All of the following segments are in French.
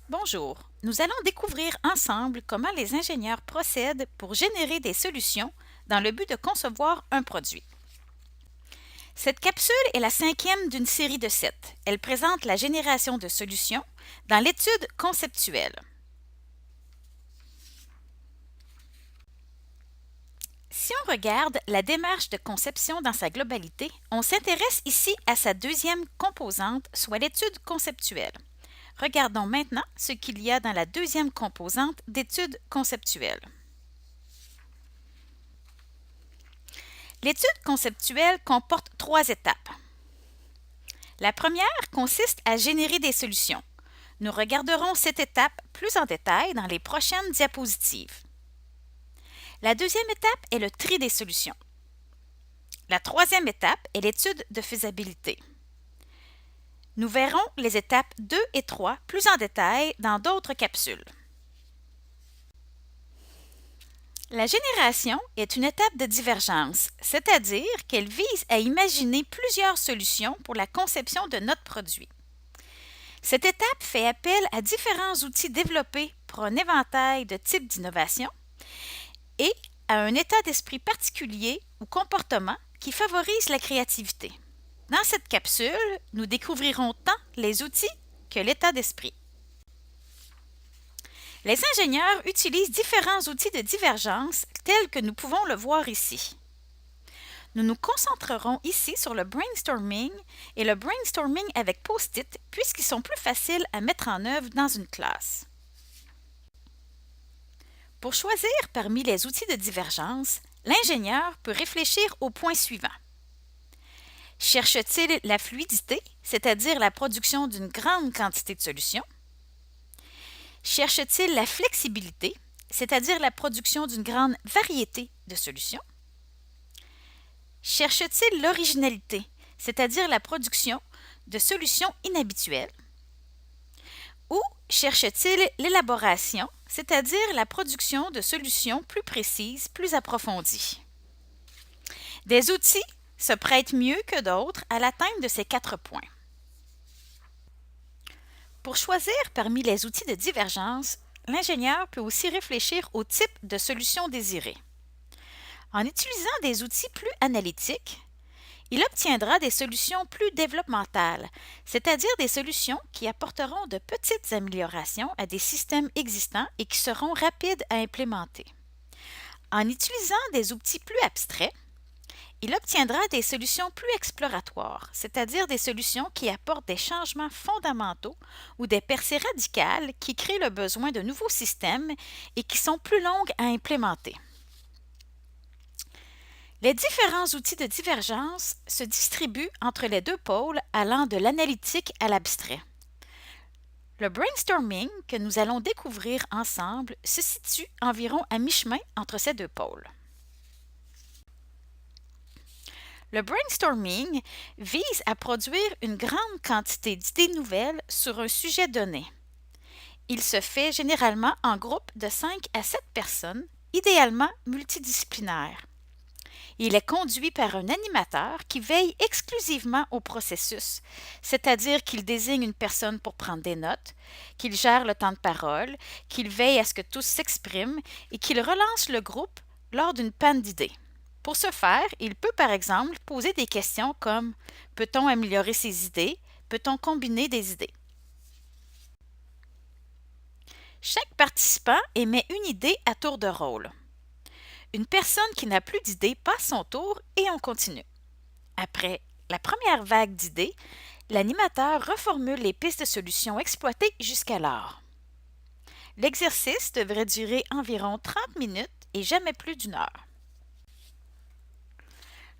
Bonjour, nous allons découvrir ensemble comment les ingénieurs procèdent pour générer des solutions dans le but de concevoir un produit. Cette capsule est la cinquième d'une série de 7. Elle présente la génération de solutions dans l'étude conceptuelle. Si on regarde la démarche de conception dans sa globalité, on s'intéresse ici à sa deuxième composante, soit l'étude conceptuelle. Regardons maintenant ce qu'il y a dans la deuxième composante d'étude conceptuelle. L'étude conceptuelle comporte 3 étapes. La première consiste à générer des solutions. Nous regarderons cette étape plus en détail dans les prochaines diapositives. La deuxième étape est le tri des solutions. La troisième étape est l'étude de faisabilité. Nous verrons les étapes 2 et 3 plus en détail dans d'autres capsules. La génération est une étape de divergence, c'est-à-dire qu'elle vise à imaginer plusieurs solutions pour la conception de notre produit. Cette étape fait appel à différents outils développés pour un éventail de types d'innovation et à un état d'esprit particulier ou comportement qui favorise la créativité. Dans cette capsule, nous découvrirons tant les outils que l'état d'esprit. Les ingénieurs utilisent différents outils de divergence tels que nous pouvons le voir ici. Nous nous concentrerons ici sur le brainstorming et le brainstorming avec post-it puisqu'ils sont plus faciles à mettre en œuvre dans une classe. Pour choisir parmi les outils de divergence, l'ingénieur peut réfléchir au point suivant. Cherche-t-il la fluidité, c'est-à-dire la production d'une grande quantité de solutions? Cherche-t-il la flexibilité, c'est-à-dire la production d'une grande variété de solutions? Cherche-t-il l'originalité, c'est-à-dire la production de solutions inhabituelles? Ou cherche-t-il l'élaboration, c'est-à-dire la production de solutions plus précises, plus approfondies? Des outils se prêtent mieux que d'autres à l'atteinte de ces 4 points. Pour choisir parmi les outils de divergence, l'ingénieur peut aussi réfléchir au type de solution désirée. En utilisant des outils plus analytiques, il obtiendra des solutions plus développementales, c'est-à-dire des solutions qui apporteront de petites améliorations à des systèmes existants et qui seront rapides à implémenter. En utilisant des outils plus abstraits, il obtiendra des solutions plus exploratoires, c'est-à-dire des solutions qui apportent des changements fondamentaux ou des percées radicales qui créent le besoin de nouveaux systèmes et qui sont plus longues à implémenter. Les différents outils de divergence se distribuent entre les deux pôles allant de l'analytique à l'abstrait. Le brainstorming, que nous allons découvrir ensemble, se situe environ à mi-chemin entre ces deux pôles. Le brainstorming vise à produire une grande quantité d'idées nouvelles sur un sujet donné. Il se fait généralement en groupe de 5 à 7 personnes, idéalement multidisciplinaires. Il est conduit par un animateur qui veille exclusivement au processus, c'est-à-dire qu'il désigne une personne pour prendre des notes, qu'il gère le temps de parole, qu'il veille à ce que tous s'expriment et qu'il relance le groupe lors d'une panne d'idées. Pour ce faire, il peut par exemple poser des questions comme: peut-on améliorer ces idées? Peut-on combiner des idées? Chaque participant émet une idée à tour de rôle. Une personne qui n'a plus d'idées passe son tour et on continue. Après la première vague d'idées, l'animateur reformule les pistes de solutions exploitées jusqu'alors. L'exercice devrait durer environ 30 minutes et jamais plus d'1 heure.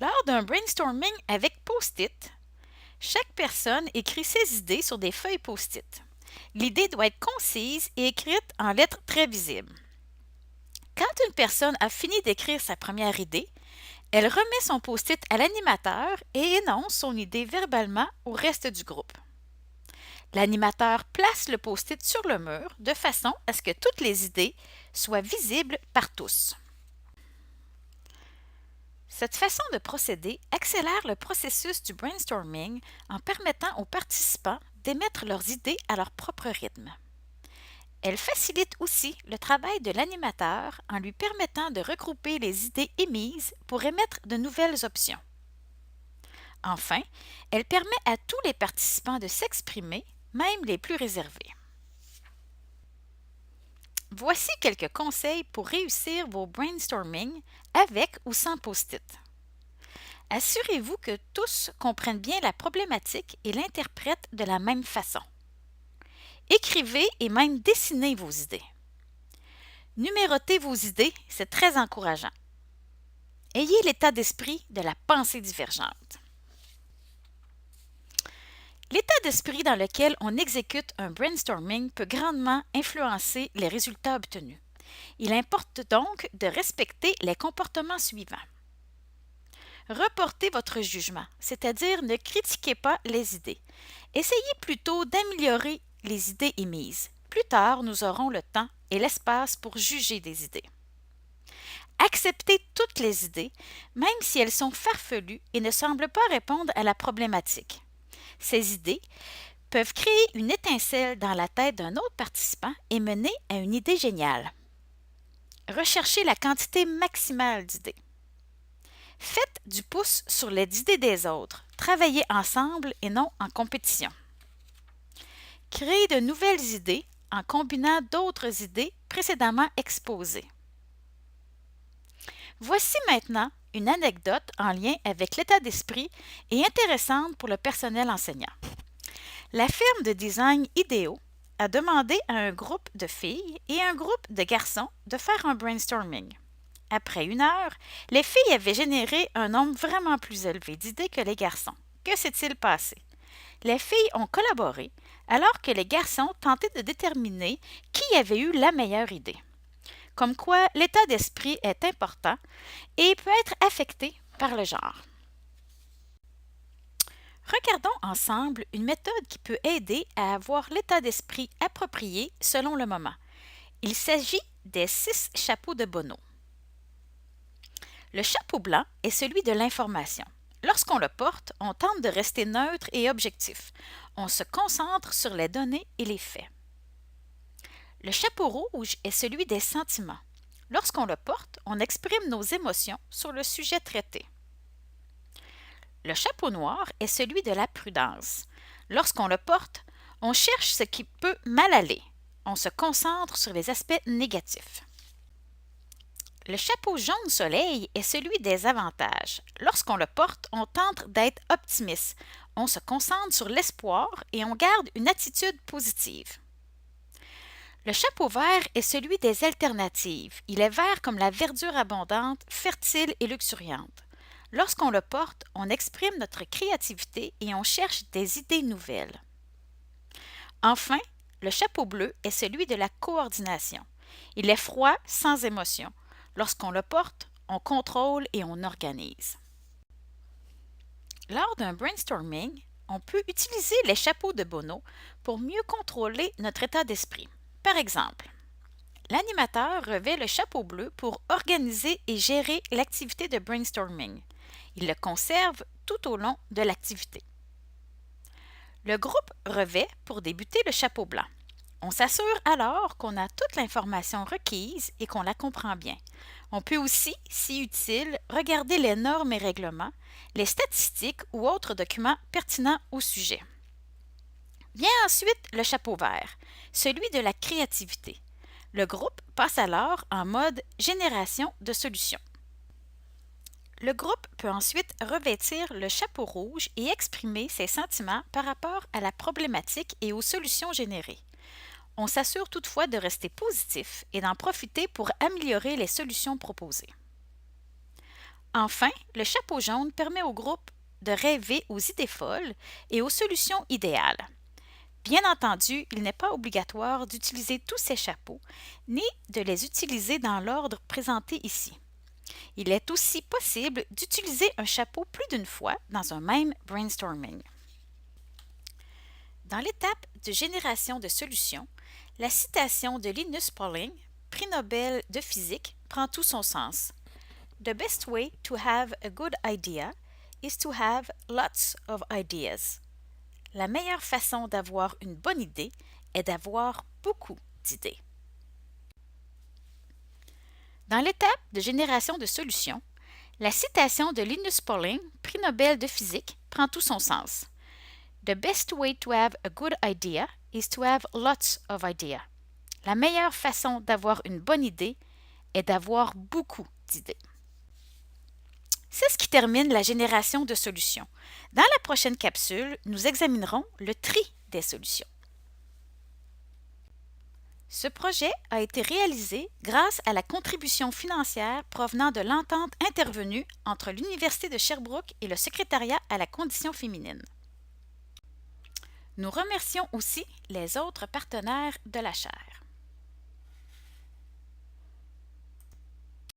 Lors d'un brainstorming avec post-it, chaque personne écrit ses idées sur des feuilles post-it. L'idée doit être concise et écrite en lettres très visibles. Quand une personne a fini d'écrire sa première idée, elle remet son post-it à l'animateur et énonce son idée verbalement au reste du groupe. L'animateur place le post-it sur le mur de façon à ce que toutes les idées soient visibles par tous. Cette façon de procéder accélère le processus du brainstorming en permettant aux participants d'émettre leurs idées à leur propre rythme. Elle facilite aussi le travail de l'animateur en lui permettant de regrouper les idées émises pour émettre de nouvelles options. Enfin, elle permet à tous les participants de s'exprimer, même les plus réservés. Voici quelques conseils pour réussir vos brainstorming avec ou sans post-it. Assurez-vous que tous comprennent bien la problématique et l'interprètent de la même façon. Écrivez et même dessinez vos idées. Numérotez vos idées, c'est très encourageant. Ayez l'état d'esprit de la pensée divergente. L'état d'esprit dans lequel on exécute un brainstorming peut grandement influencer les résultats obtenus. Il importe donc de respecter les comportements suivants. Reportez votre jugement, c'est-à-dire ne critiquez pas les idées. Essayez plutôt d'améliorer les idées émises. Plus tard, nous aurons le temps et l'espace pour juger des idées. Acceptez toutes les idées, même si elles sont farfelues et ne semblent pas répondre à la problématique. Ces idées peuvent créer une étincelle dans la tête d'un autre participant et mener à une idée géniale. Recherchez la quantité maximale d'idées. Faites du pouce sur les idées des autres. Travaillez ensemble et non en compétition. Créez de nouvelles idées en combinant d'autres idées précédemment exposées. Voici maintenant une anecdote en lien avec l'état d'esprit et intéressante pour le personnel enseignant. La firme de design Ideo a demandé à un groupe de filles et un groupe de garçons de faire un brainstorming. Après 1 heure, les filles avaient généré un nombre vraiment plus élevé d'idées que les garçons. Que s'est-il passé? Les filles ont collaboré alors que les garçons tentaient de déterminer qui avait eu la meilleure idée. Comme quoi, l'état d'esprit est important et peut être affecté par le genre. Regardons ensemble une méthode qui peut aider à avoir l'état d'esprit approprié selon le moment. Il s'agit des 6 chapeaux de Bono. Le chapeau blanc est celui de l'information. Lorsqu'on le porte, on tente de rester neutre et objectif. On se concentre sur les données et les faits. Le chapeau rouge est celui des sentiments. Lorsqu'on le porte, on exprime nos émotions sur le sujet traité. Le chapeau noir est celui de la prudence. Lorsqu'on le porte, on cherche ce qui peut mal aller. On se concentre sur les aspects négatifs. Le chapeau jaune soleil est celui des avantages. Lorsqu'on le porte, on tente d'être optimiste. On se concentre sur l'espoir et on garde une attitude positive. Le chapeau vert est celui des alternatives. Il est vert comme la verdure abondante, fertile et luxuriante. Lorsqu'on le porte, on exprime notre créativité et on cherche des idées nouvelles. Enfin, le chapeau bleu est celui de la coordination. Il est froid, sans émotion. Lorsqu'on le porte, on contrôle et on organise. Lors d'un brainstorming, on peut utiliser les chapeaux de Bono pour mieux contrôler notre état d'esprit. Par exemple, l'animateur revêt le chapeau bleu pour organiser et gérer l'activité de brainstorming. Il le conserve tout au long de l'activité. Le groupe revêt pour débuter le chapeau blanc. On s'assure alors qu'on a toute l'information requise et qu'on la comprend bien. On peut aussi, si utile, regarder les normes et règlements, les statistiques ou autres documents pertinents au sujet. Vient ensuite le chapeau vert, celui de la créativité. Le groupe passe alors en mode génération de solutions. Le groupe peut ensuite revêtir le chapeau rouge et exprimer ses sentiments par rapport à la problématique et aux solutions générées. On s'assure toutefois de rester positif et d'en profiter pour améliorer les solutions proposées. Enfin, le chapeau jaune permet au groupe de rêver aux idées folles et aux solutions idéales. Bien entendu, il n'est pas obligatoire d'utiliser tous ces chapeaux, ni de les utiliser dans l'ordre présenté ici. Il est aussi possible d'utiliser un chapeau plus d'une fois dans un même brainstorming. Dans l'étape de génération de solutions, la citation de Linus Pauling, prix Nobel de physique, prend tout son sens. The best way to have a good idea is to have lots of ideas. La meilleure façon d'avoir une bonne idée est d'avoir beaucoup d'idées. Dans l'étape de génération de solutions, la citation de Linus Pauling, prix Nobel de physique, prend tout son sens. The best way to have a good idea is to have lots of ideas. La meilleure façon d'avoir une bonne idée est d'avoir beaucoup d'idées. C'est ce qui termine la génération de solutions. Dans la prochaine capsule, nous examinerons le tri des solutions. Ce projet a été réalisé grâce à la contribution financière provenant de l'entente intervenue entre l'Université de Sherbrooke et le Secrétariat à la condition féminine. Nous remercions aussi les autres partenaires de la chaire.